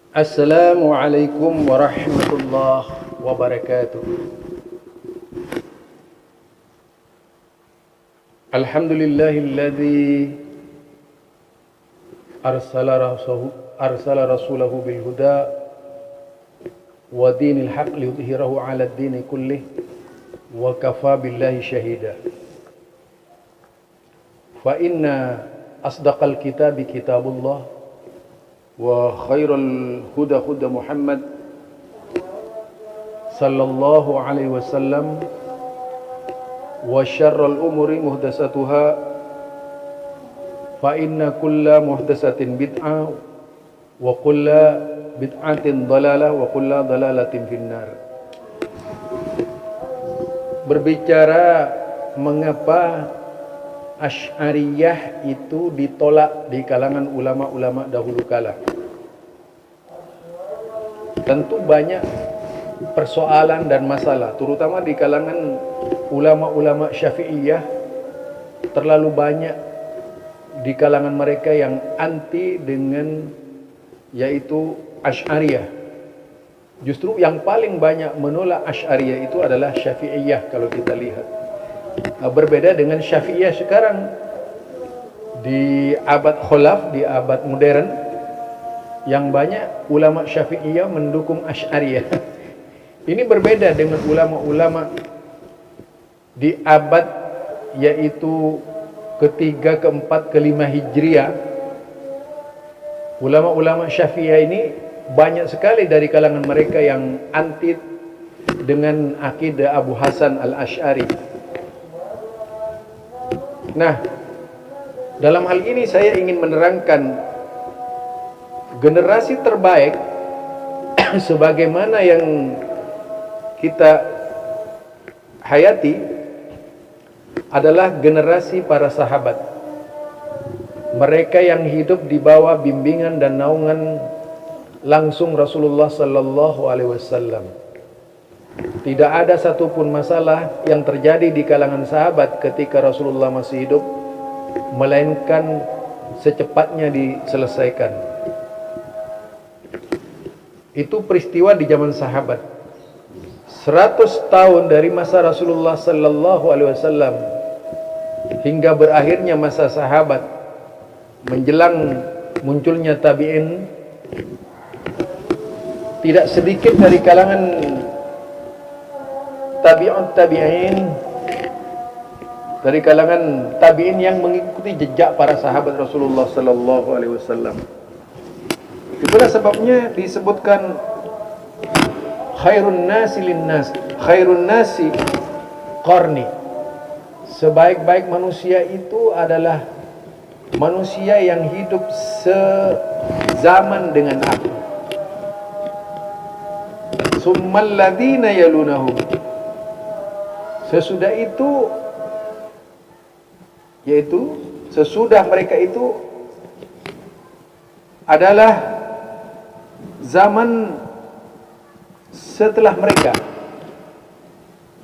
Assalamualaikum warahmatullahi wabarakatuh. Alhamdulillahilladzi arsala rasulahu bil huda wa dinil haqq liyudhhirahu 'ala ad-dini kullih wa kafa billahi shahida. Fa inna asdaqal kitabi kitabullah wa khairal huda huda Muhammad sallallahu alaihi wasallam wa syarral umuri muhdatsatuha fa inna kulla muhdatsatin bid'ah wa kulla bid'atin dalalah wa kulla dalalatin finnar. Berbicara mengapa Asy'ariyah itu ditolak di kalangan ulama-ulama dahulu kala. Tentu banyak persoalan dan masalah, terutama di kalangan ulama-ulama Syafi'iyah. Terlalu banyak di kalangan mereka yang anti dengan yaitu Asy'ariyah. Justru yang paling banyak menolak Asy'ariyah itu adalah Syafi'iyah kalau kita lihat. Berbeda dengan Syafi'iyah sekarang di abad khulaf, di abad modern, yang banyak ulama Syafi'iyah mendukung Asy'ariyah. Ini berbeda dengan ulama-ulama di abad yaitu ketiga, keempat, kelima Hijriah. Ulama-ulama Syafi'iyah ini banyak sekali dari kalangan mereka yang anti dengan akidah Abu Hasan al-Asy'ari. Nah, dalam hal ini saya ingin menerangkan generasi terbaik sebagaimana yang kita hayati adalah generasi para sahabat. Mereka yang hidup di bawah bimbingan dan naungan langsung Rasulullah sallallahu alaihi wasallam. Tidak ada satupun masalah yang terjadi di kalangan sahabat ketika Rasulullah masih hidup melainkan secepatnya diselesaikan. Itu peristiwa di zaman sahabat. 100 tahun dari masa Rasulullah sallallahu alaihi wasallam hingga berakhirnya masa sahabat, menjelang munculnya tabi'in, tidak sedikit dari kalangan tabi'in, dari kalangan tabi'in yang mengikuti jejak para sahabat Rasulullah sallallahu alaihi wasallam. Itulah sebabnya disebutkan khairun nasi linnas, khairun nasi qarni. Sebaik-baik manusia itu adalah manusia yang hidup sezaman dengan aku. Summal ladzina yalunahum. Sesudah itu, yaitu sesudah mereka itu adalah zaman setelah mereka,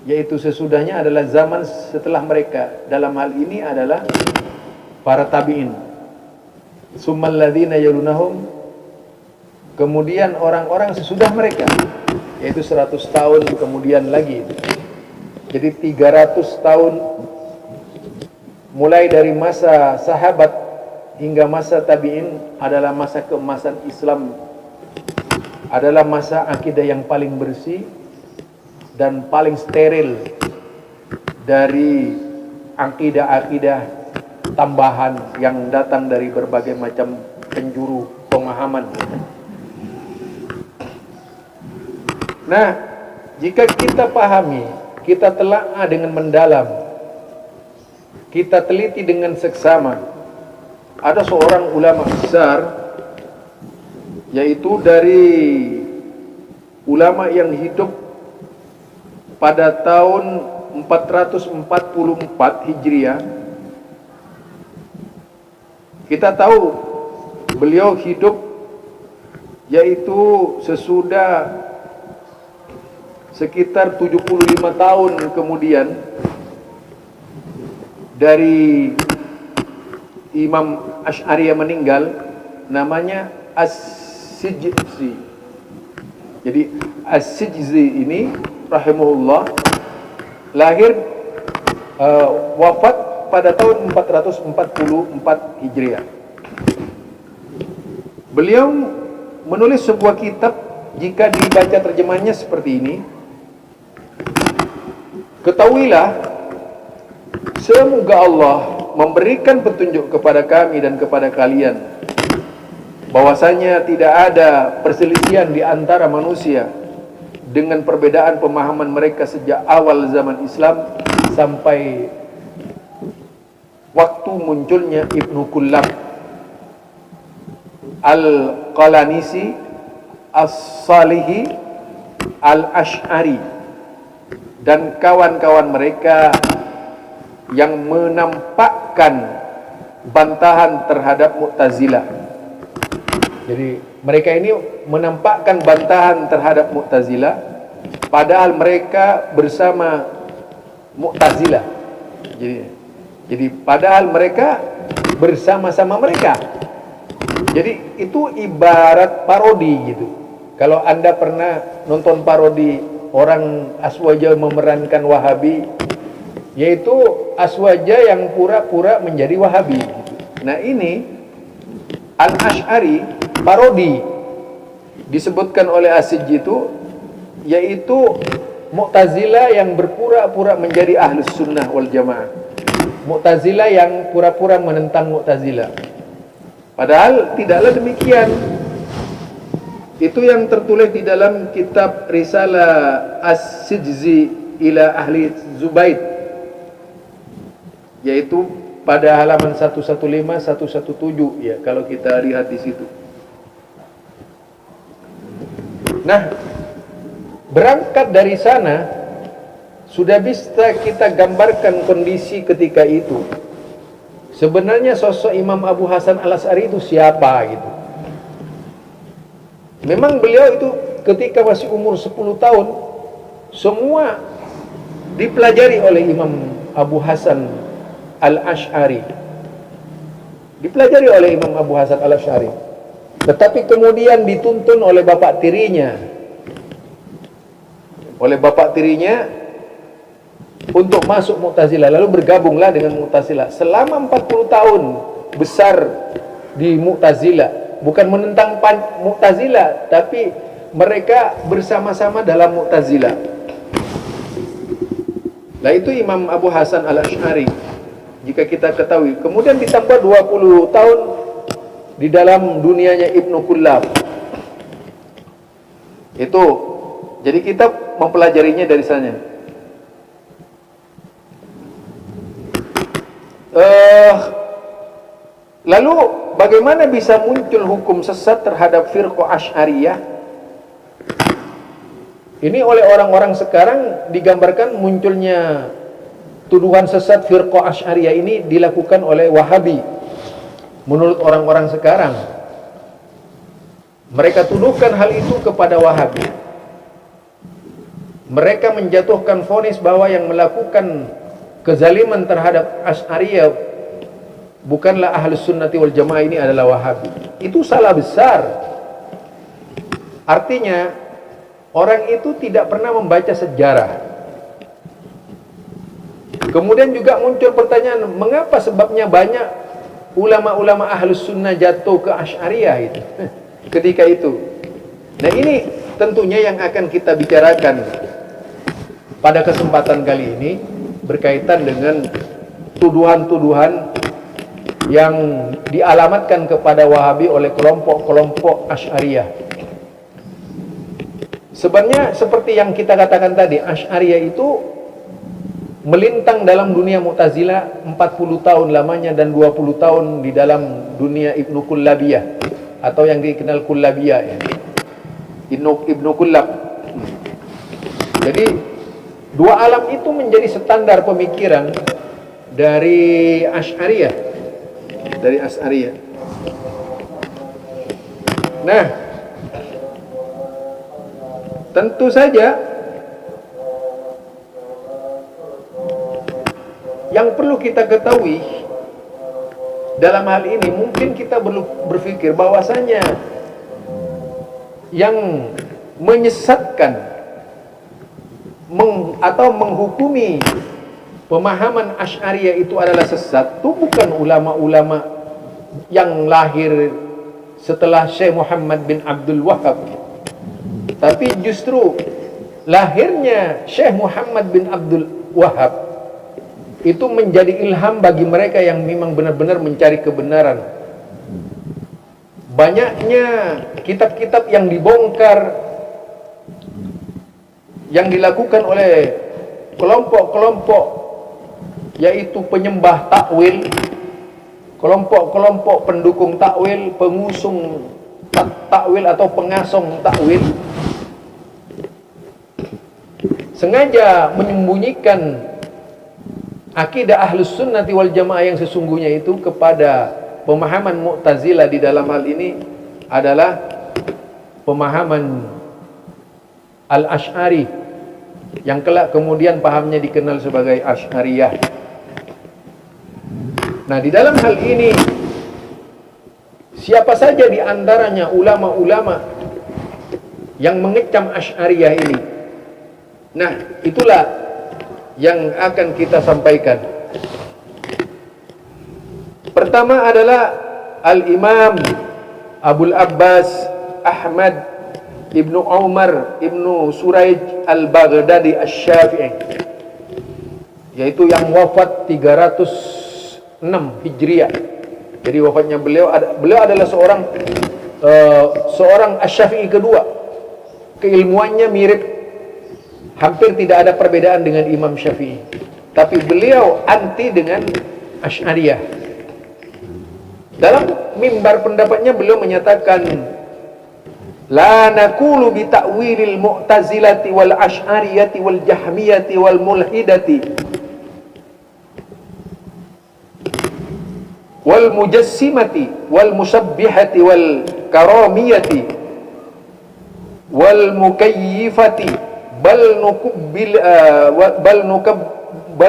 yaitu sesudahnya adalah zaman setelah mereka. Dalam hal ini adalah para tabi'in. Summal ladzina yalunahum, kemudian orang-orang sesudah mereka, yaitu 100 tahun kemudian lagi. Jadi 300 tahun mulai dari masa sahabat hingga masa tabi'in adalah masa keemasan Islam, adalah masa akidah yang paling bersih dan paling steril dari akidah-akidah tambahan yang datang dari berbagai macam penjuru pemahaman. Nah, jika kita pahami, kita telaah dengan mendalam, kita teliti dengan seksama, ada seorang ulama besar, yaitu dari ulama yang hidup pada tahun 444 Hijriah. Kita tahu beliau hidup yaitu sesudah sekitar 75 tahun kemudian dari Imam Asy'ariyah meninggal, namanya As-Sijzi. Jadi As-Sijzi ini rahimahullah lahir wafat pada tahun 444 Hijriah. Beliau menulis sebuah kitab, jika dibaca terjemahannya seperti ini: ketahuilah, semoga Allah memberikan petunjuk kepada kami dan kepada kalian, bahwasanya tidak ada perselisihan di antara manusia dengan perbedaan pemahaman mereka sejak awal zaman Islam sampai waktu munculnya Ibnu Kullab, Al-Qalanisi, As-Salihi, Al-Ash'ari, dan kawan-kawan mereka yang menampakkan bantahan terhadap Mu'tazilah. Jadi mereka ini menampakkan bantahan terhadap Mu'tazilah, padahal mereka bersama Mu'tazilah. Jadi padahal mereka bersama-sama mereka. Jadi itu ibarat parodi gitu. Kalau Anda pernah nonton parodi orang Aswaja memerankan Wahabi, yaitu Aswaja yang pura-pura menjadi Wahabi gitu. Nah ini Al-Ash'ari parodi disebutkan oleh As-Sijzi itu, yaitu Mu'tazilah yang berpura-pura menjadi Ahlus Sunnah wal Jamaah, Mu'tazilah yang pura-pura menentang Mu'tazilah, padahal tidaklah demikian. Itu yang tertulis di dalam kitab Risalah As-Sijzi ila Ahli Zubaid, yaitu pada halaman 115 117 ya, kalau kita lihat di situ. Nah, berangkat dari sana sudah bisa kita gambarkan kondisi ketika itu. Sebenarnya sosok Imam Abu Hasan Al-Asy'ari itu siapa gitu. Memang beliau itu ketika masih umur 10 tahun semua dipelajari oleh Imam Abu Hasan Al-Ash'ari. Dipelajari oleh Imam Abu Hasan Al-Ash'ari. Tetapi kemudian dituntun oleh bapak tirinya. Oleh bapak tirinya untuk masuk Mu'tazilah, lalu bergabunglah dengan Mu'tazilah. Selama 40 tahun besar di Mu'tazilah, bukan menentang Mu'tazilah, tapi mereka bersama-sama dalam Mu'tazilah. Nah itu Imam Abu Hasan Al-Ash'ari, jika kita ketahui. Kemudian ditambah 20 tahun di dalam dunianya Ibnu Kullab. Itu, jadi kita mempelajarinya dari sana. Lalu bagaimana bisa muncul hukum sesat terhadap firqah Asy'ariyah? Ini oleh orang-orang sekarang digambarkan munculnya tuduhan sesat firqah Asy'ariyah ini dilakukan oleh Wahabi. Menurut orang-orang sekarang, mereka tuduhkan hal itu kepada Wahabi. Mereka menjatuhkan vonis bahwa yang melakukan kezaliman terhadap Asy'ariyah bukanlah Ahlus Sunnati wal Jamaah, ini adalah Wahabi. Itu salah besar. Artinya orang itu tidak pernah membaca sejarah. Kemudian juga muncul pertanyaan, mengapa sebabnya banyak ulama-ulama Ahlus Sunnah jatuh ke Asy'ariyah itu ketika itu. Nah ini tentunya yang akan kita bicarakan pada kesempatan kali ini, berkaitan dengan tuduhan-tuduhan yang dialamatkan kepada Wahabi oleh kelompok-kelompok Asy'ariyah. Sebenarnya seperti yang kita katakan tadi, Asy'ariyah itu melintang dalam dunia Mu'tazilah 40 tahun lamanya dan 20 tahun di dalam dunia Ibnu Kullabiyah atau yang dikenal Kullabiyah ya. Ibnu Kullab. Jadi dua alam itu menjadi standar pemikiran dari Asy'ariyah. Dari Asy'ariyah. Nah, tentu saja yang perlu kita ketahui dalam hal ini, mungkin kita perlu berpikir bahwasanya yang menyesatkan atau menghukumi pemahaman Asy'ariyah itu adalah sesat, itu bukan ulama-ulama yang lahir setelah Syekh Muhammad bin Abdul Wahhab, tapi justru lahirnya Syekh Muhammad bin Abdul Wahhab itu menjadi ilham bagi mereka yang memang benar-benar mencari kebenaran. Banyaknya kitab-kitab yang dibongkar, yang dilakukan oleh kelompok-kelompok yaitu penyembah takwil, kelompok-kelompok pendukung takwil, pengusung takwil atau pengasong takwil, sengaja menyembunyikan akidah Ahlus Sunnati wal Jamaah yang sesungguhnya itu kepada pemahaman Mu'tazilah. Di dalam hal ini adalah pemahaman Al-Asy'ari yang kelak kemudian pahamnya dikenal sebagai Asy'ariyah. Nah, di dalam hal ini siapa saja di antaranya ulama-ulama yang mengecam Asy'ariyah ini, nah itulah yang akan kita sampaikan. Pertama adalah Al-Imam Abul Abbas Ahmad Ibnu Umar Ibnu Suraij Al-Baghdadi Asy-Syafi'i, yaitu yang wafat 306 Hijriah. Jadi wafatnya beliau adalah seorang Asy-Syafi'i kedua. Keilmuannya mirip, hampir tidak ada perbedaan dengan Imam Syafi'i, tapi beliau anti dengan Asy'ariyah. Dalam mimbar pendapatnya beliau menyatakan, la naqulu bi ta'wilil mu'tazilati wal asy'ariyati wal jahmiyati wal mulhidati wal mujassimati wal musabbihati wal karamiyati wal mukayyifati bal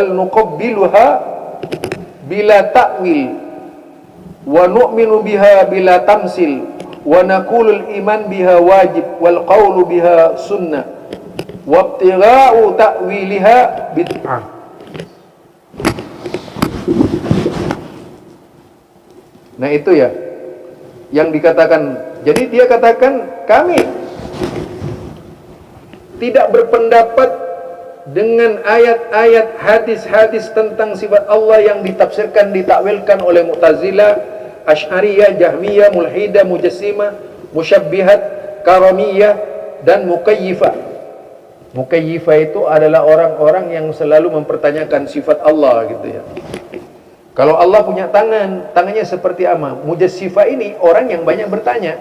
nuqabbiluha bila ta'wil wa nu'minu biha bila tamsil wa naqulul iman biha wajib wal qawlu biha sunnah wa ibtigha'u ta'wiliha bid'ah. Nah itu ya yang dikatakan. Jadi dia katakan kami tidak berpendapat dengan ayat-ayat, hadis-hadis tentang sifat Allah yang ditafsirkan, ditakwilkan oleh Mu'tazilah, Asy'ariyah, Jahmiyah, Mulhidah, Mujassimah, Musyabbihat, Karamiyah, dan Mukayyifah. Mukayyifah itu adalah orang-orang yang selalu mempertanyakan sifat Allah gitu ya. Kalau Allah punya tangan, tangannya seperti apa? Mujassifah ini orang yang banyak bertanya.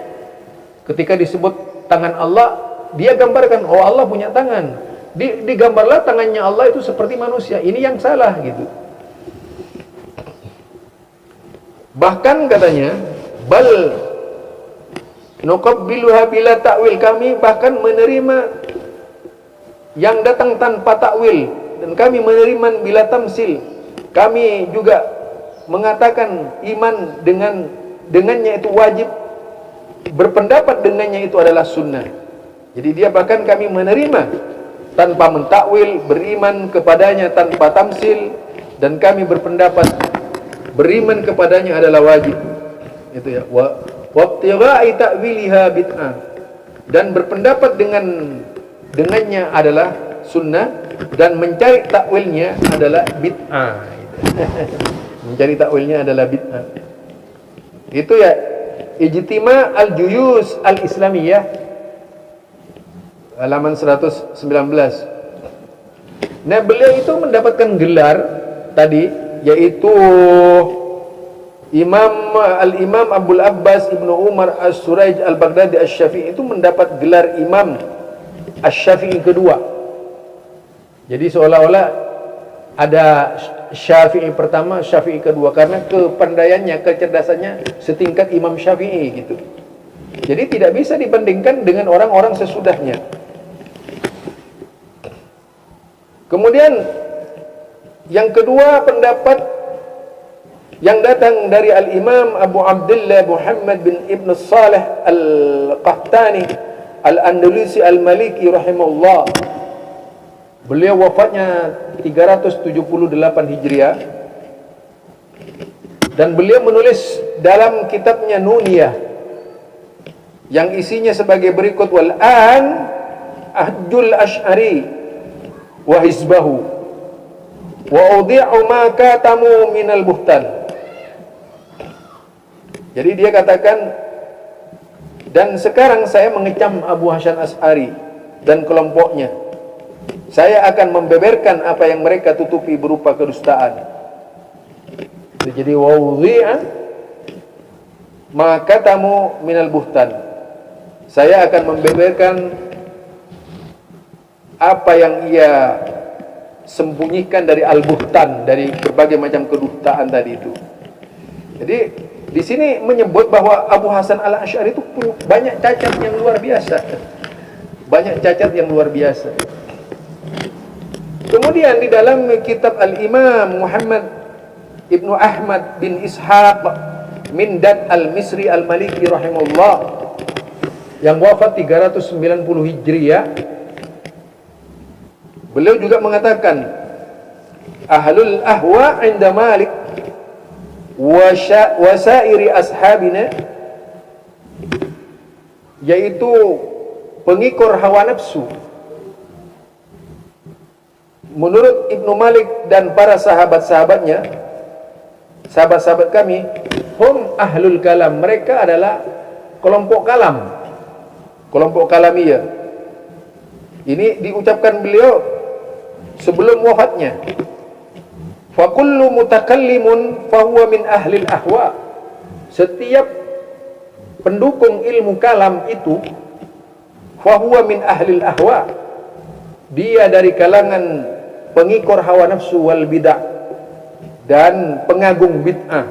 Ketika disebut tangan Allah, dia gambarkan, oh Allah punya tangan. Digambarlah tangannya Allah itu seperti manusia. Ini yang salah gitu. Bahkan katanya, bal nuqabbiluha bila ta'wil, kami bahkan menerima yang datang tanpa takwil, dan kami menerima bila tamsil. Kami juga mengatakan iman dengannya itu wajib, berpendapat dengannya itu adalah sunnah. Jadi dia bahkan kami menerima tanpa mentakwil, beriman kepadanya tanpa tamsil, dan kami berpendapat beriman kepadanya adalah wajib. Itu ya. Wa ibtigha'i ta'wiliha bid'ah, dan berpendapat dengannya adalah sunnah, dan mencari takwilnya adalah bid'ah. Mencari takwilnya adalah bid'ah. Itu ya Ijtima' al-Juyus al-Islamiyah halaman 119. Nah, beliau itu mendapatkan gelar tadi, yaitu Al-Imam Abul Abbas Ibnu Umar As-Suraij Al-Baghdadi Asy-Syafi'i itu mendapat gelar Imam Asy-Syafi'i kedua. Jadi seolah-olah ada Syafi'i pertama, Syafi'i kedua, karena kepandaiannya, kecerdasannya setingkat Imam Syafi'i gitu. Jadi tidak bisa dibandingkan dengan orang-orang sesudahnya. Kemudian yang kedua, pendapat yang datang dari Al-Imam Abu Abdullah Muhammad bin Ibn Salih Al-Qahtani Al-Andalusi Al-Maliki rahimahullah. Beliau wafatnya 378 Hijriah. Dan beliau menulis dalam kitabnya Nuniyah yang isinya sebagai berikut: wal an ahjul asy'ari wa hizbahu wa udhi'u ma katamu minal buhtan. Jadi dia katakan, dan sekarang saya mengecam Abu Hasan Asy'ari dan kelompoknya. Saya akan membeberkan apa yang mereka tutupi berupa kedustaan. Jadi wawdhi'a ma katamu minal buhtan. Saya akan membeberkan apa yang ia sembunyikan dari al-buhtan, dari berbagai macam kedustaan tadi itu. Jadi di sini menyebut bahwa Abu Hasan Al-Asy'ari itu punya banyak cacat yang luar biasa. Banyak cacat yang luar biasa. Kemudian di dalam kitab Al-Imam Muhammad Ibnu Ahmad bin Ishaq Mindad Al-Misri Al-Maliki rahimahullah yang wafat 390 Hijriah, beliau juga mengatakan, ahlul ahwa 'inda Malik wasairi ashabina, yaitu pengikor hawa nafsu, menurut Ibnu Malik dan para sahabat-sahabatnya, sahabat-sahabat kami, hum ahlul kalam, mereka adalah kelompok kalam, kelompok kalamiyah. Ini diucapkan beliau sebelum wafatnya. Fa kullu mutakallimun fahuwa min ahlil ahwa. Setiap pendukung ilmu kalam itu fahuwa min ahlil ahwa. Dia dari kalangan pengikor hawa nafsu wal bid'ah dan pengagung bid'ah.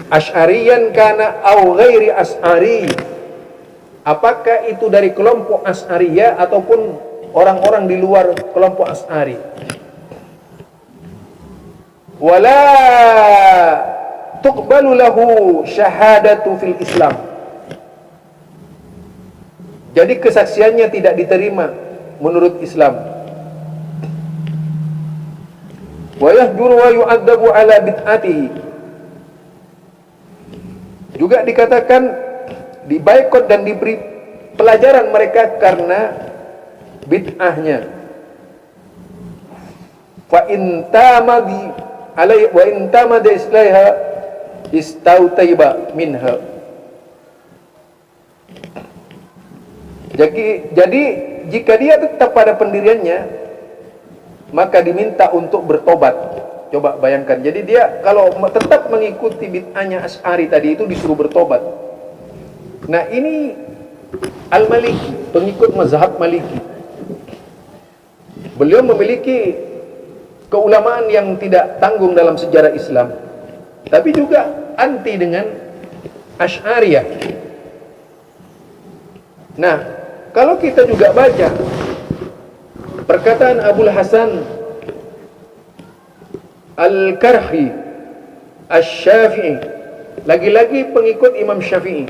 Asy'ariyan kana au ghairi asy'ari. Apakah itu dari kelompok Asy'ariyah ataupun orang-orang di luar kelompok Asy'ari. Wala tuqbalu lahu syahadatu fil Islam. Jadi kesaksiannya tidak diterima menurut Islam. Wa yahjuru wa yu'adzabu ala bid'atihi. Juga dikatakan dibaikot dan diberi pelajaran mereka karena bid'ahnya. Fa in tamadi alai wa in tamada islaiha istautaiba minha. Jadi jika dia tetap pada pendiriannya, maka diminta untuk bertobat. Coba bayangkan, jadi dia kalau tetap mengikuti bid'ahnya Asy'ari tadi itu disuruh bertobat. Nah ini Al-Maliki, pengikut mazhab Maliki. Beliau memiliki keulamaan yang tidak tanggung dalam sejarah Islam, tapi juga anti dengan Asy'ariyah. Nah, kalau kita juga baca perkataan Abul Hasan Al-Karhi Asy-Syafi'i, lagi-lagi pengikut Imam Syafi'i.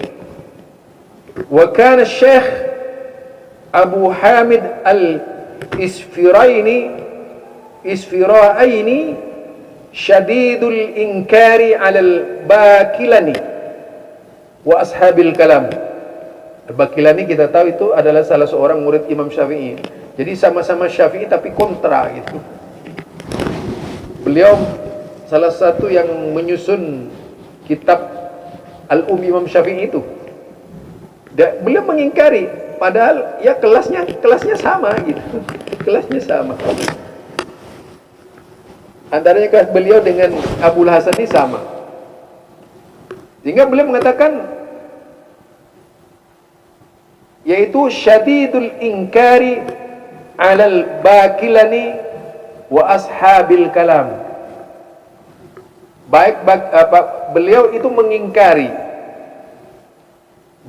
Wa kana Syekh Abu Hamid Isfira'aini syadidul inkari 'alal Bakilani wa ashabil kalam. Al-Bakilani kita tahu itu adalah salah seorang murid Imam Syafi'i. Jadi sama-sama Syafi'i tapi kontra gitu. Beliau salah satu yang menyusun kitab Al-Imam Syafi'i itu. Beliau mengingkari, padahal ya kelasnya sama gitu. Kelasnya sama. Antaranya kelas beliau dengan Abul Hasan ini sama. Sehingga beliau mengatakan, yaitu syadidul inkari 'alal Bakilani wa ashabil kalam. Beliau itu mengingkari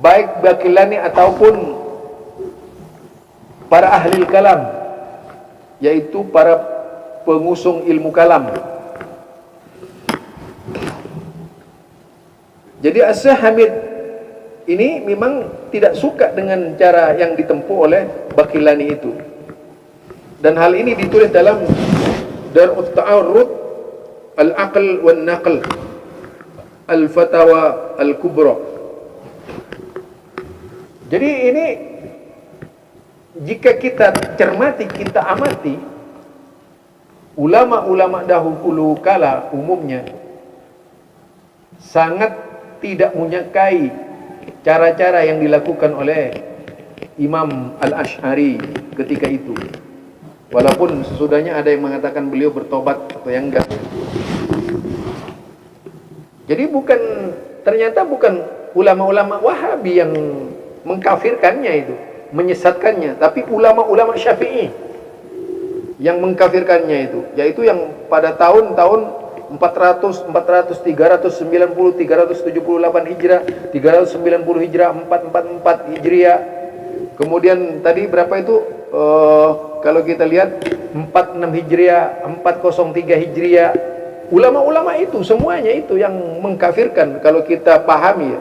baik Bakilani ataupun para ahli kalam, yaitu para pengusung ilmu kalam. Jadi As-Hamid ini memang tidak suka dengan cara yang ditempuh oleh Baqillani itu. Dan hal ini ditulis dalam Dar'ut Ta'arud Al-Aql wan Naql Al-Fatawa Al-Kubra. Jadi ini jika kita cermati, kita amati, ulama-ulama dahulu kala umumnya sangat tidak menyukai cara-cara yang dilakukan oleh Imam Al-Asy'ari ketika itu. Walaupun sesudahnya ada yang mengatakan beliau bertobat atau yang enggak. Jadi ternyata bukan ulama-ulama Wahabi yang mengkafirkannya itu, menyesatkannya, tapi ulama-ulama Syafi'i yang mengkafirkannya itu, yaitu yang pada tahun-tahun 400, 390, 378 Hijrah, 390 Hijrah, 444 Hijriah. Kemudian tadi berapa itu? Kalau kita lihat 46 Hijriah, 403 Hijriah. Ulama-ulama itu semuanya itu yang mengkafirkan kalau kita pahami ya.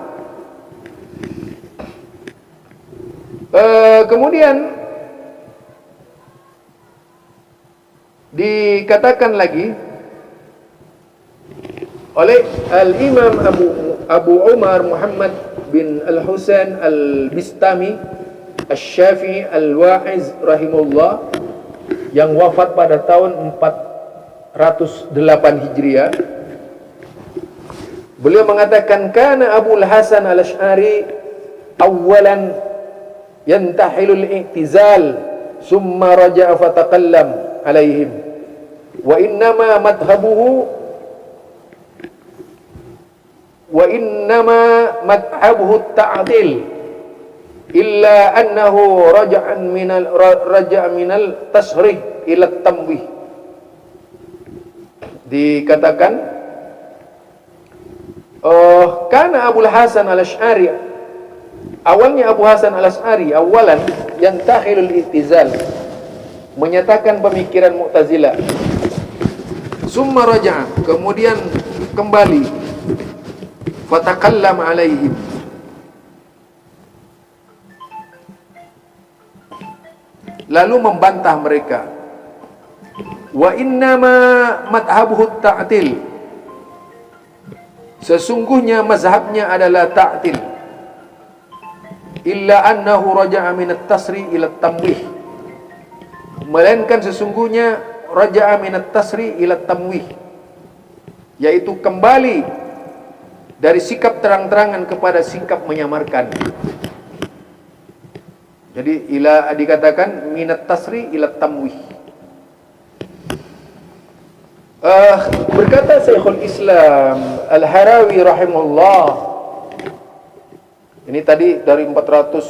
Kemudian dikatakan lagi oleh Al-Imam Abu Umar Muhammad bin Al-Husain Al-Bistami Asy-Syafi'i Al-Wa'iz rahimahullah yang wafat pada tahun 408 Hijriah. Beliau mengatakan kana Abu Hasan Al-Asy'ari awalan yantahilul i'tizal summa raja'a fataqallam alaihim wa innama madhabuhu at-ta'dil illa annahu raja'a minal tashrih ila at-tamwih. Dikatakan karena Abu Hasan Al-Asy'ari, awalnya Abu Hasan Al-Asy'ari awalan yantahilul i'tizal, menyatakan pemikiran Mu'tazilah, summa raja'a, kemudian kembali, fatakallam alaihim, lalu membantah mereka. Wa innama madhabuhu ta'til, sesungguhnya mazhabnya adalah ta'til, illa annahu raja'a minat tasri ila tamwih, melainkan sesungguhnya raja'a minat tasri ila tamwih, yaitu kembali dari sikap terang-terangan kepada sikap menyamarkan. Jadi dikatakan minat tasri ila tamwih. Berkata Syekhul Islam Al-Harawi rahimahullah, ini tadi dari 400,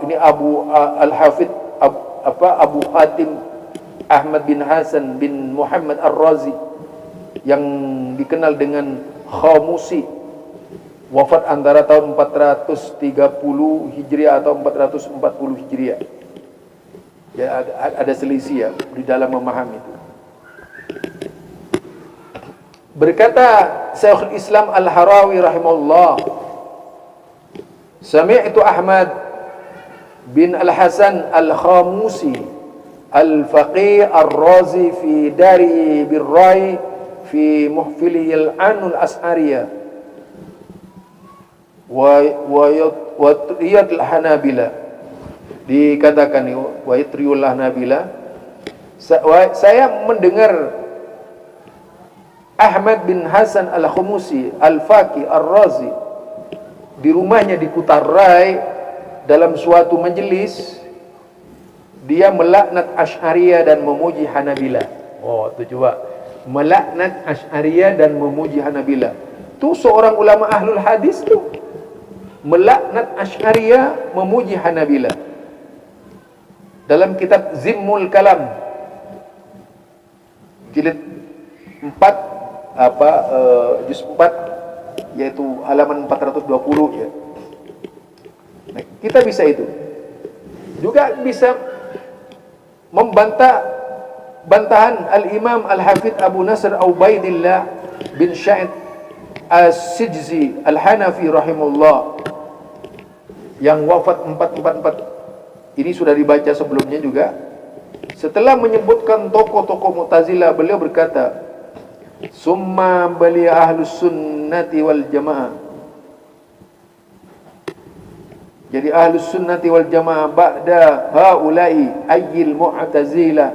ini Abu Al-Hafidh Abu Hatim Ahmad bin Hasan bin Muhammad Ar-Razi yang dikenal dengan Khamusi, wafat antara tahun 430 Hijriah atau 440 Hijriah. Ya, ada selisih ya di dalam memahami itu. Berkata Syekhul Islam Al-Harawi rahimahullah, sami'tu Ahmad bin Al-Hasan Al-Khamusi Al-Faqih Ar-Razi fi dari birrai fi muhfilihi al-anul as'ariyah wa triyat al-hanabila. Dikatakan wa triyul hanabila, saya mendengar Ahmad bin Hasan Al-Khumusi Al-Faqih Ar-Razi di rumahnya di Kutarrai, dalam suatu majelis dia melaknat Asy'ariyah dan memuji Hanabila. Oh, itu coba, melaknat Asy'ariyah dan memuji Hanabila. Itu seorang ulama ahlul hadis tuh melaknat Asy'ariyah, memuji Hanabila. Dalam kitab Zimmul Kalam jilid 4 juz 4, yaitu halaman 420 ya. Nah, kita bisa itu. Juga bisa membantah bantahan Al-Imam Al-Hafidh Abu Nasr Ubaidillah bin Sya'id As-Sijzi Al-Hanafi rahimahullah yang wafat 444. Ini sudah dibaca sebelumnya juga. Setelah menyebutkan tokoh-tokoh Mu'tazilah, beliau berkata, summa bali ahlus sunnati wal jamaah. Jadi ahlus sunnati wal jamaah ba'da haula'i ayyil mu'tazilah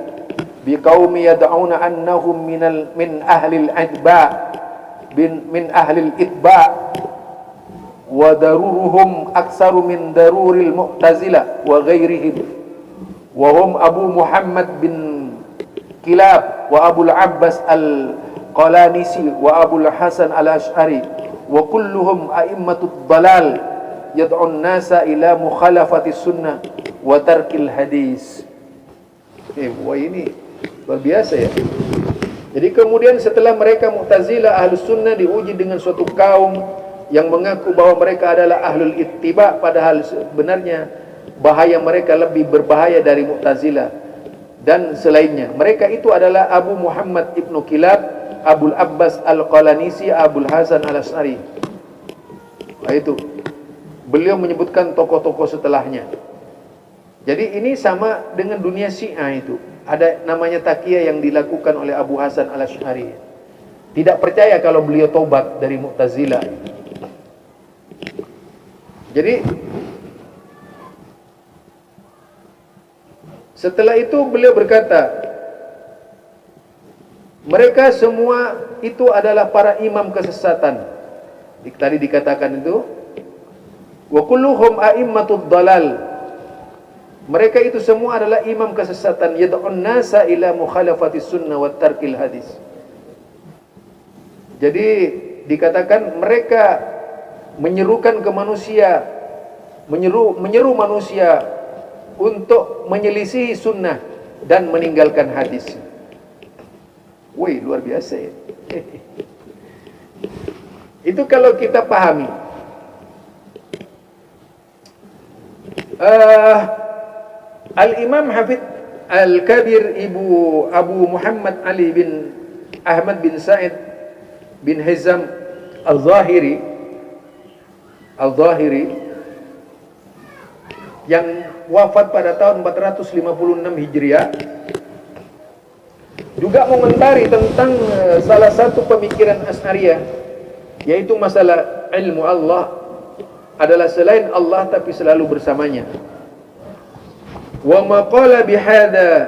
biqaumi yad'una annahum min ahli al-itba' min ahli al-itba' wa daruruhum aksaru min daruril mu'tazilah wa ghairihim wa hum Abu Muhammad bin Kilab wa Abu al-Abbas al-Qalanisi wa Abu al-Hasan al-Ash'ari wa kulluhum a'immatud dalal yad'un nasa ila mukhalafati sunnah wa tarkil hadis. Wah ini luar biasa ya. Jadi kemudian setelah mereka Mu'tazilah, Ahlus Sunnah diuji dengan suatu kaum yang mengaku bahwa mereka adalah Ahlul Ittiba, padahal sebenarnya bahaya mereka lebih berbahaya dari Mu'tazilah dan selainnya. Mereka itu adalah Abu Muhammad ibnu Kilab, Abul Abbas al-Qalanisi, Abul Hasan al-Ash'ari. Nah, itu beliau menyebutkan tokoh-tokoh setelahnya. Jadi ini sama dengan dunia Syiah itu. Ada namanya taqiyah yang dilakukan oleh Abu Hasan al-Ash'ari. Tidak percaya kalau beliau tobat dari Mu'tazilah. Jadi setelah itu beliau berkata, mereka semua itu adalah para imam kesesatan. Tadi dikatakan itu, wa kulluhum a'immatud dalal. Mereka itu semua adalah imam kesesatan, yad'un nasa ila mukhalafati sunnah wa tarkil hadis. Jadi dikatakan mereka menyerukan ke manusia, menyeru manusia untuk menyelisihi sunnah dan meninggalkan hadis. Wih, luar biasa ya. Itu kalau kita pahami. Al-Imam Hafidh Al-Kabir Ibu Abu Muhammad Ali bin Ahmad bin Sa'id bin Hizam Al-Zahiri yang wafat pada tahun 456 Hijriah juga mengomentari tentang salah satu pemikiran Asy'ariyah, yaitu masalah ilmu Allah adalah selain Allah tapi selalu bersamanya. Wa ma qala bihadza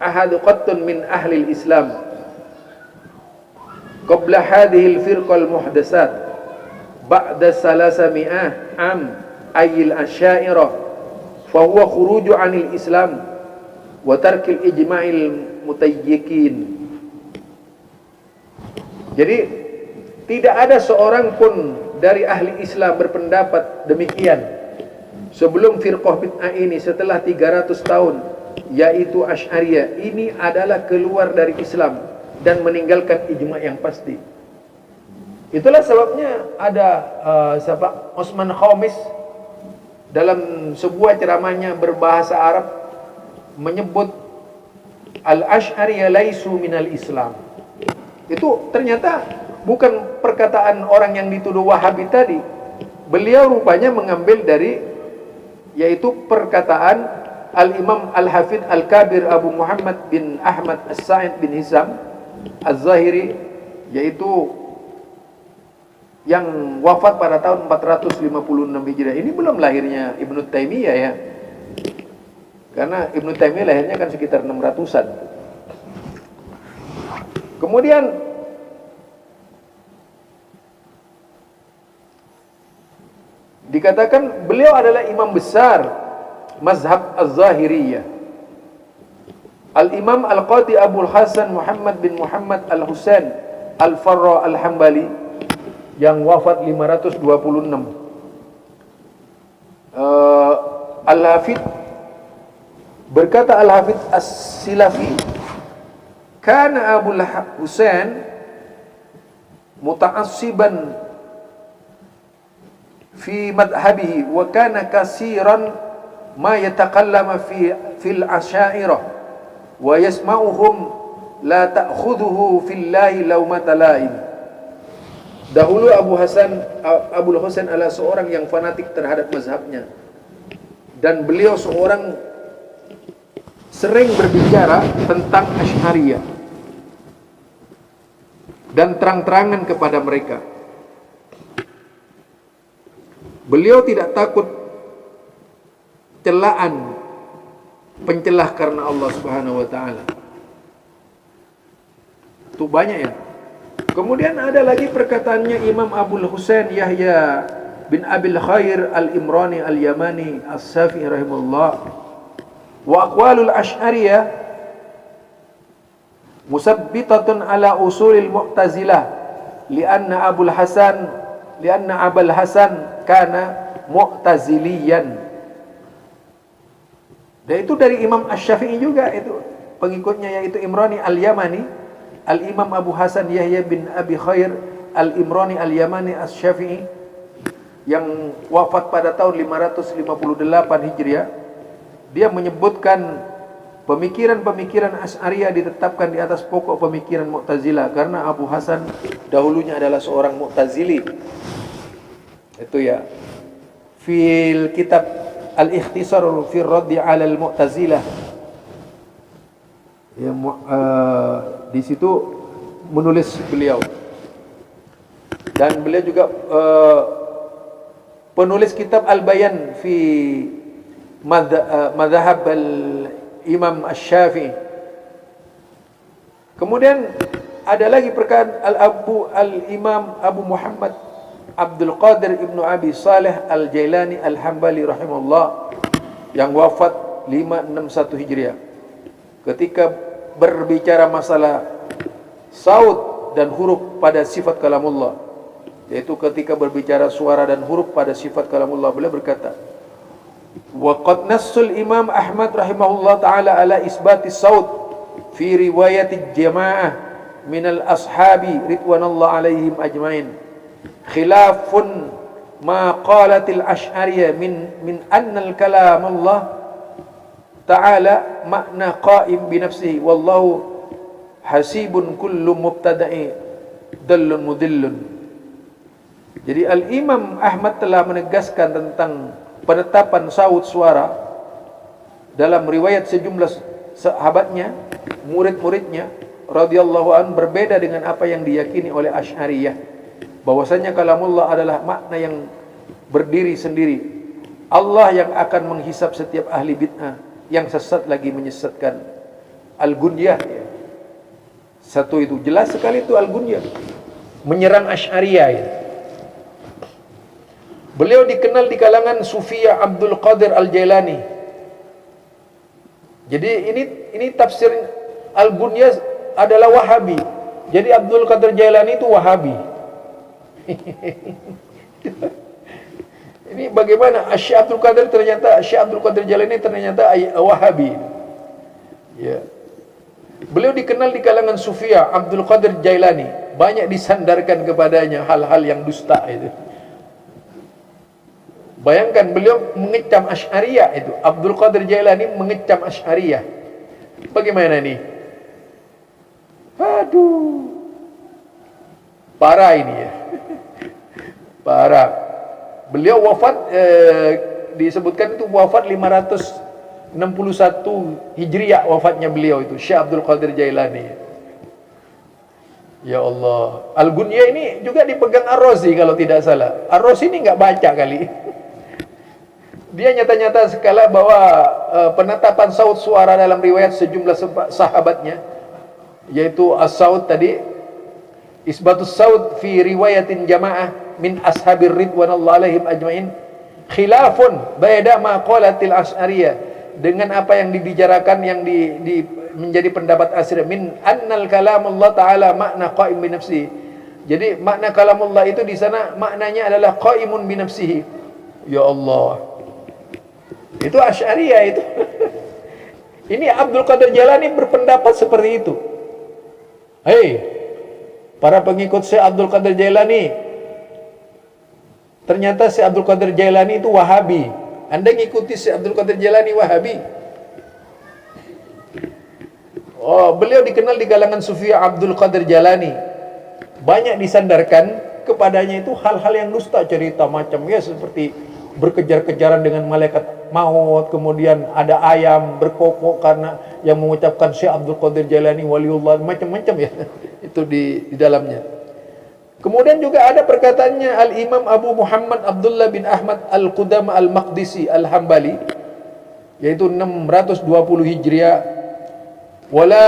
ahad qattun min ahli al-Islam qabla hadhihi al-firqa al-muhdatsat ba'da 300 am ayil asyairah fa huwa khuruju 'anil Islam wa tarkil ijma'il mutayyikin. Jadi tidak ada seorang pun dari ahli Islam berpendapat demikian sebelum firqah bid'ah ini setelah 300 tahun, yaitu Asy'ariyah ini adalah keluar dari Islam dan meninggalkan ijma' yang pasti. Itulah sebabnya ada Osman Khamis dalam sebuah ceramahnya berbahasa Arab menyebut al-Asy'ariyah laisu minal Islam. Itu ternyata bukan perkataan orang yang dituduh Wahabi tadi. Beliau rupanya mengambil dari yaitu perkataan Al-Imam Al-Hafidh Al-Kabir Abu Muhammad bin Ahmad As-Sa'id bin Hizam Az-Zahiri, yaitu yang wafat pada tahun 456 Hijriah. Ini belum lahirnya Ibnu Taimiyah ya. Karena Ibnu Taimiyah lahirnya kan sekitar 600-an. Kemudian dikatakan beliau adalah imam besar mazhab Az-Zahiriyah. Al-Imam Al-Qadi Abul Hasan Muhammad bin Muhammad Al-Husain Al-Farra Al-Hambali yang wafat 526. Al-Hafidh berkata, Al-Hafidh As-Silafi, kana Abul Husain muta'assiban fi madhabihi wa kana kasiran ma yatakallama fil asyairah wa yasma'uhum la ta'khudhuhu fillahi lawmata la'im. Dahulu Abul Husain adalah seorang yang fanatik terhadap mazhabnya, dan beliau seorang sering berbicara tentang Asy'ariyah dan terang-terangan kepada mereka. Beliau tidak takut celaan pencelah karena Allah Subhanahu wa taala. Itu banyak ya. Kemudian ada lagi perkataannya Imam Abul Husain Yahya bin Abil Khair Al-Imrani Al-Yamani As-Safi rahimahullah, wa aqwalul Asy'ariyah musabbitatun ala usulil Mu'tazilah lianna Abul Hasan kana Mu'taziliyan. Dan itu dari Imam Asy-Syafi'i juga, itu pengikutnya, yaitu Imrani Al-Yamani, Al-Imam Abu Hasan Yahya bin Abi Khair Al-Imrani Al-Yamani Asy-Syafi'i, yang wafat pada tahun 558 Hijriah. Dia menyebutkan pemikiran-pemikiran Asy'ariyah ditetapkan di atas pokok pemikiran Mu'tazilah, karena Abu Hasan dahulunya adalah seorang Mu'tazili. Itu ya. Fil kitab Al-Ikhtisar fi Raddi 'ala al-Mu'tazilah, ya, di situ menulis beliau. Dan beliau juga penulis kitab Al-Bayan fi Madhhab al-Imam Asy-Syafi'i. Kemudian ada lagi perkataan Al-Imam Abu Muhammad Abdul Qadir Ibnu Abi Saleh Al-Jailani Al-Hambali rahimahullah, yang wafat 561 Hijriah, ketika berbicara masalah saut dan huruf pada sifat kalamullah, yaitu ketika berbicara suara dan huruf pada sifat kalamullah, beliau berkata, wa qad nassul Imam Ahmad rahimahullah taala ala isbati saut fi riwayat jamaah minal ashabi ridwanallah alaihim ajmain, khilafun ma qalatil Asy'ariyah min anna al-kalam Allah ta'ala makna qa'im bi nafsihi wallahu hasibun kullu mubtada'i dallun mudillun. Jadi Al-Imam Ahmad telah menegaskan tentang penetapan saut suara dalam riwayat sejumlah sahabatnya, murid-muridnya radhiyallahu an, berbeda dengan apa yang diyakini oleh Asy'ariyah, bahwasanya kalamullah adalah makna yang berdiri sendiri. Allah yang akan menghisab setiap ahli bid'ah yang sesat lagi menyesatkan. Al-Gunyah ya. Satu itu jelas sekali, itu Al-Gunyah menyerang Asy'ariyah ya. Beliau dikenal di kalangan Sufiyah Abdul Qadir Al-Jailani. Jadi ini tafsir Al-Gunyah adalah Wahabi. Jadi Abdul Qadir Jailani itu Wahabi. Ini bagaimana Syekh Abdul Qadir ternyata, Syekh Abdul Qadir Jailani ternyata Wahabi. Ya. Beliau dikenal di kalangan Sufiyah Abdul Qadir Jailani, banyak disandarkan kepadanya hal-hal yang dusta itu. Bayangkan beliau mengecam Asy'ariyah itu. Abdul Qadir Jailani mengecam Asy'ariyah. Bagaimana nih? Aduh. Parah ini ya. Parah. Beliau wafat disebutkan itu wafat 561 Hijriah wafatnya beliau itu, Syekh Abdul Qadir Jailani. Ya Allah. Al-Gunyah ini juga dipegang Ar-Razi kalau tidak salah. Ar-Razi ini enggak baca kali. Dia nyata-nyata sekala bahwa penetapan saut suara dalam riwayat sejumlah sahabatnya, yaitu as-saut tadi, isbatus saut fi riwayatin jamaah min ashabir ridwanallahu alaihim ajmain, khilafun baida ma qalatil Asy'ariyah, dengan apa yang dibicarakan yang menjadi pendapat Asy'ariyah, min annal kalamullah ta'ala makna qa'im bi nafsihi. Jadi makna kalamullah itu di sana maknanya adalah qa'imun bi nafsihi. Ya Allah. Itu Asy'ariyah itu. Ini Abdul Qadir Jailani berpendapat seperti itu. Hei, para pengikut Syekh Abdul Qadir Jailani, ternyata Syekh Abdul Qadir Jailani itu Wahabi. Anda ngikuti Syekh Abdul Qadir Jailani Wahabi? Oh, beliau dikenal di kalangan Sufiyah Abdul Qadir Jailani, banyak disandarkan kepadanya itu hal-hal yang dusta, cerita macam ya seperti berkejar-kejaran dengan malaikat maut, kemudian ada ayam berkokok karena yang mengucapkan Syekh Abdul Qadir Jailani waliullah, macam-macam ya itu di dalamnya. Kemudian juga ada perkataannya Al-Imam Abu Muhammad Abdullah bin Ahmad Al-Qudama Al-Maqdisi Al-Hambali, yaitu 620 Hijriah, wala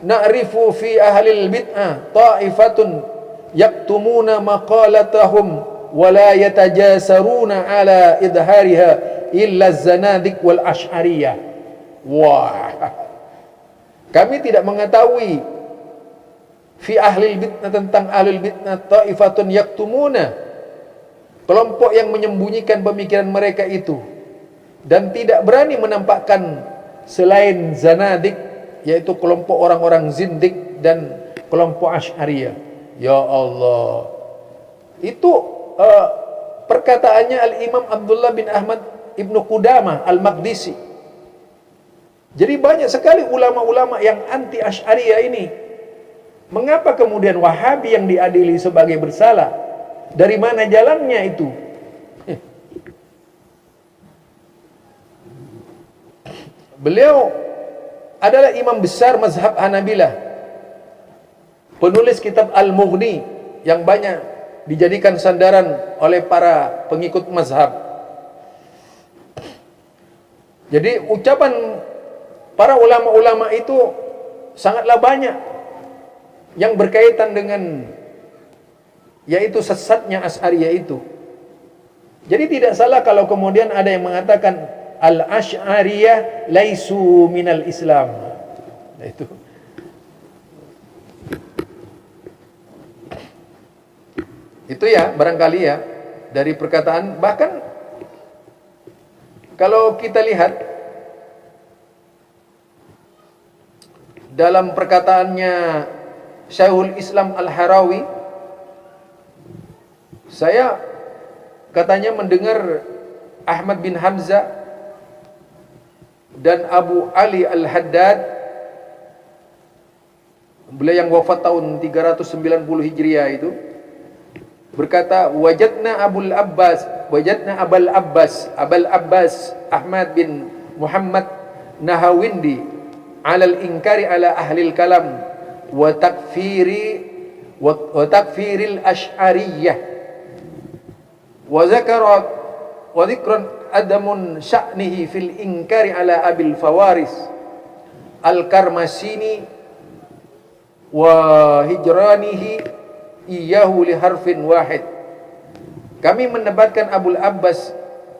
na'rifu fi ahlil bid'ah ta'ifatun yaktumuna maqalatahum wala yatajasaruna ala idhariha illa zanadik wal ash'ariyah. Wah, kami tidak mengetahui fi ahlil bid'ah, tentang ahlul bid'ah, ta'ifatun yaktumuna, kelompok yang menyembunyikan pemikiran mereka itu dan tidak berani menampakkan selain zanadik, yaitu kelompok orang-orang zindik dan kelompok Asy'ariyah. Ya Allah, itu perkataannya Al-Imam Abdullah bin Ahmad Ibnu Qudamah Al-Maqdisi. Jadi banyak sekali ulama-ulama yang anti Asy'ariyah ini. Mengapa kemudian Wahabi yang diadili sebagai bersalah? Dari mana jalannya itu? Beliau adalah imam besar mazhab Hanabilah, penulis kitab Al-Mughni yang banyak dijadikan sandaran oleh para pengikut mazhab. Jadi ucapan para ulama-ulama itu sangatlah banyak yang berkaitan dengan yaitu sesatnya Asy'ariyah itu. Jadi tidak salah kalau kemudian ada yang mengatakan Al-Asy'ariyah laisu minal Islam. Nah, itu ya barangkali ya dari perkataan. Bahkan kalau kita lihat dalam perkataannya Syekhul Islam Al-Harawi, saya katanya mendengar Ahmad bin Hamzah dan Abu Ali Al-Haddad, beliau yang wafat tahun 390 Hijriah itu, berkata, wajadna Abul Abbas Ahmad bin Muhammad Nahawindi alal inkari ala ahlil kalam wa takfiril Asy'ariyah wa zakara wa dzikran adamun sya'nihi fil inkari ala Abil Fawaris Al-Karmasini wa hijranihi iyahu li harfin wahid. Kami mendebatkan Abul Abbas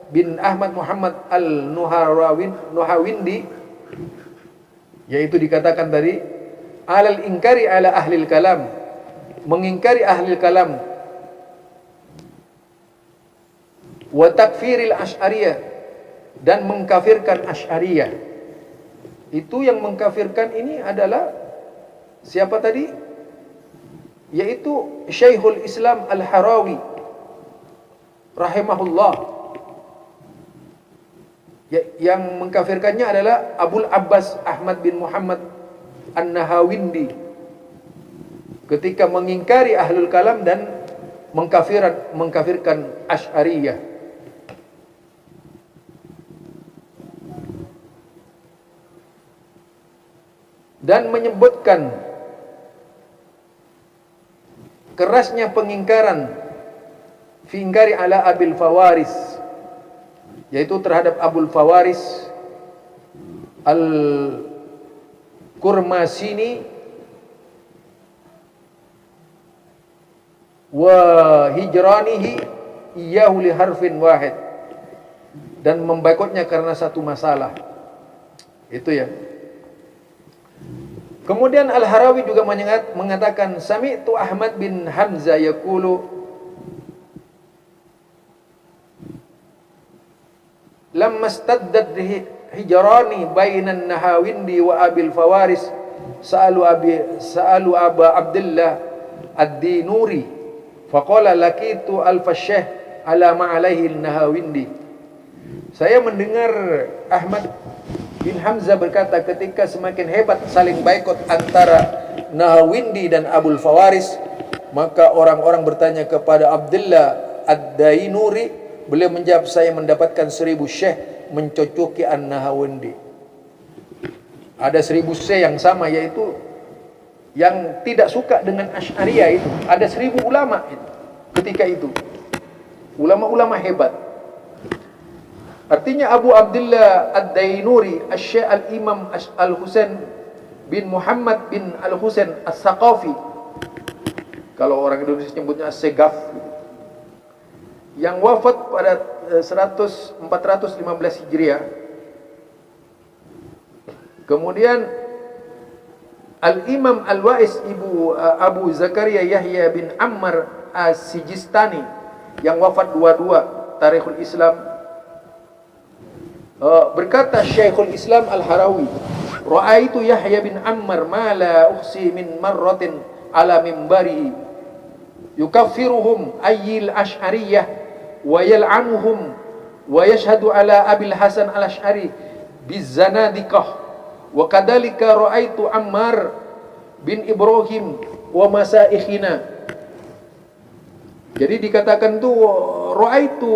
bin Ahmad Muhammad Al-Nuhawindi, yaitu dikatakan tadi alal inkari ala ahlil kalam, mengingkari ahlil kalam, wa takfiril Asy'ariyah, dan mengkafirkan Asy'ariyah. Itu yang mengkafirkan ini adalah siapa tadi? Yaitu Syekhul Islam Al-Harawi rahimahullah. Yang mengkafirkannya adalah Abul Abbas Ahmad bin Muhammad An-Nahawindi ketika mengingkari ahlul kalam dan mengkafirkan Asy'ariyah. Dan menyebutkan kerasnya pengingkaran fi ingkari ala Abil Fawaris, yaitu terhadap Abul Fawaris Al-Kurmasini wa hijranihi iyahu li harfin wahid, dan memboikotnya karena satu masalah. Itu ya. Kemudian Al-Harawi juga mengatakan sami'tu Ahmad bin Hamzah yaqulu lamma staddat hijrani bainan Nahawindi wa Abil Fawaris sa'alu Aba Abdullah Ad-Dinuri faqala laqitu al-Fasyah ala ma alaihi Nahawindi. Saya mendengar Ahmad bin Hamzah berkata ketika semakin hebat saling baikot antara Nahawindi dan Abul Fawaris, Maka orang-orang bertanya kepada Abdullah Ad-Dainuri, beliau menjawab, saya mendapatkan 1000 syekh mencocoki An-Nahawandi. Ada 1000 syekh yang sama, yaitu yang tidak suka dengan Asy'ariyah itu. Ada 1000 ulama itu, ketika itu. Ulama-ulama hebat. Artinya Abu Abdullah Ad-Dainuri, Asy-Syekh Al-Imam Al-Husain bin Muhammad bin Al-Husain As-Saqafi, kalau orang Indonesia nyebutnya As-Segaf, yang wafat pada 415 Hijriah. Kemudian Al-Imam Al-Wa'is Abu Zakaria Yahya bin Ammar As-Sijistani, yang wafat 22 Tarikhul Islam. Berkata Syekhul Islam Al-Harawi, ra'aitu Yahya bin Ammar ma la ukhsi min marratin ala mimbarihi yukaffiruhum ayyil asy'ariyah wa yal'anuhum wa yashhadu ala Abil Hasan al-Asy'ari bizanadiqah wa kadhalika ra'aitu Ammar bin Ibrahim wa masaikhina. Jadi dikatakan tu ra'aitu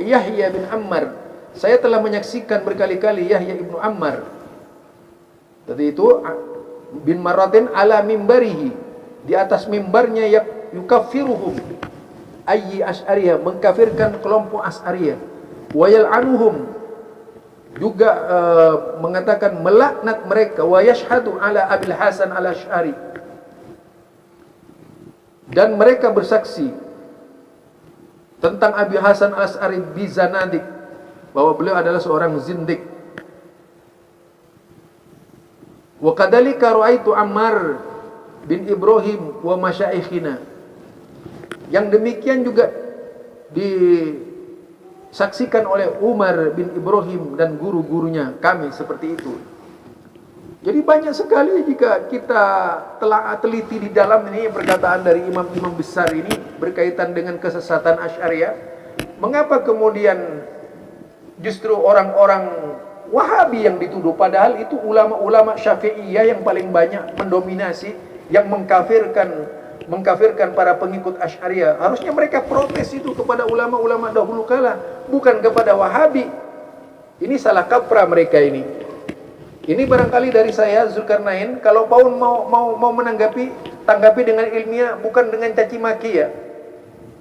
Yahya bin Ammar, saya telah menyaksikan berkali-kali Yahya ibnu Ammar. Tadi itu bin marratin ala mimbarihi, di atas mimbarnya, yukaffiruhum ayyi asy'ariyah, mengkafirkan kelompok Asy'ariyah, wa yal'anuhum, juga mengatakan melaknat mereka, wa yashhadu ala Abil Hasan al-Asy'ari, dan mereka bersaksi tentang Abi Hasan al-Asy'ari bizanadik, bahwa beliau adalah seorang zindik. Wa kadzalika ra'aitu Ammar bin Ibrahim wa masyaikhina. Yang demikian juga disaksikan oleh Umar bin Ibrahim dan guru-gurunya kami, seperti itu. Jadi banyak sekali jika kita telah teliti di dalam ini perkataan dari imam-imam besar ini berkaitan dengan kesesatan Asy'ariyah. Mengapa kemudian justru orang-orang Wahabi yang dituduh, padahal itu ulama-ulama Syafi'iyah yang paling banyak mendominasi, yang mengkafirkan para pengikut Asy'ariyah. Harusnya mereka protes itu kepada ulama-ulama dahulu kala, bukan kepada Wahabi. Ini salah kaprah mereka ini. Ini barangkali dari saya, Zulkarnain. Kalau Paun mau menanggapi, tanggapi dengan ilmiah, bukan dengan caci maki ya.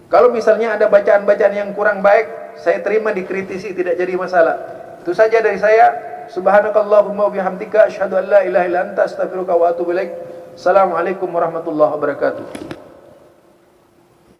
Kalau misalnya ada bacaan-bacaan yang kurang baik, saya terima, dikritisi, tidak jadi masalah. Itu saja dari saya. Subhanakallahumma wa bihamdika asyhadu an la ilaha illa anta astaghfiruka wa atubu ilaik. Assalamualaikum warahmatullahi wabarakatuh.